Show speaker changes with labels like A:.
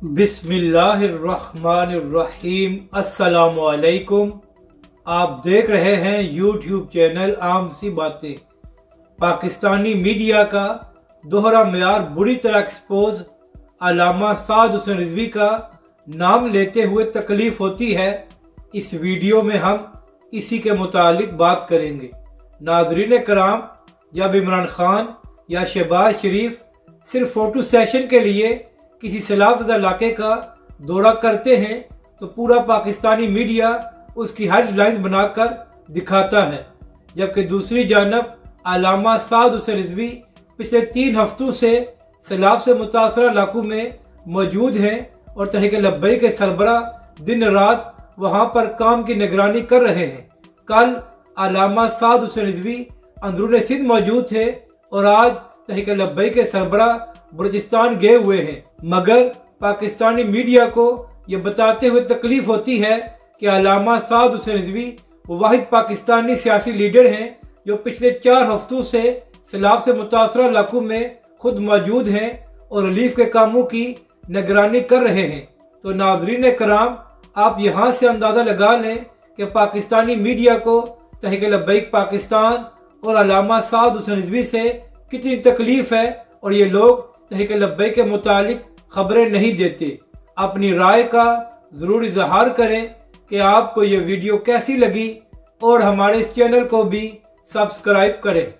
A: बिस्मिल्लाहिर्रहमानिर्रहीम। अस्सलाम वालेकुम। आप देख रहे हैं यूट्यूब चैनल आम सी बातें। पाकिस्तानी मीडिया का दोहरा मेयार बुरी तरह एक्सपोज। अल्लामा साद हुसैन रिजवी का नाम लेते हुए तकलीफ होती है। इस वीडियो में हम इसी के मुतालिक बात करेंगे। नाजरीन कराम, जब इमरान खान या शहबाज शरीफ सिर्फ फोटो सेशन के लिए किसी सैलाबज़दा इलाके का दौरा करते हैं तो पूरा पाकिस्तानी मीडिया उसकी हेडलाइंस बनाकर दिखाता है, जबकि दूसरी जानब अल्लामा साद हुसैन रिजवी पिछले 3 हफ्तों से सैलाब से मुतासरा इलाकों में मौजूद हैं और तहरीक लब्बैक के सरबराह दिन रात वहां पर काम की निगरानी कर रहे हैं। कल अल्लामा साद हुसैन रिजवी अंदरून सिंध मौजूद थे और आज तहरीक लब्बैक के सरबराह बलूचिस्तान गए हुए हैं, मगर पाकिस्तानी मीडिया को ये बताते हुए तकलीफ होती है कि अल्लामा साद हुसैन रिजवी वो वाहिद पाकिस्तानी सियासी लीडर हैं जो पिछले 4 हफ्तों से सैलाब से मुतासरा इलाकों में खुद मौजूद हैं और रिलीफ के कामों की निगरानी कर रहे हैं। तो नाजरीन कराम, आप यहाँ से अंदाज़ा लगा लें कि पाकिस्तानी मीडिया को तहरीक लब्बैक पाकिस्तान और अल्लामा साद हुसैन रिजवी से कितनी तकलीफ है और ये लोग तहरीक लब्बैक के मुतालिक खबरें नहीं देते। अपनी राय का ज़रूर इजहार करें कि आपको ये वीडियो कैसी लगी और हमारे इस चैनल को भी सब्सक्राइब करें।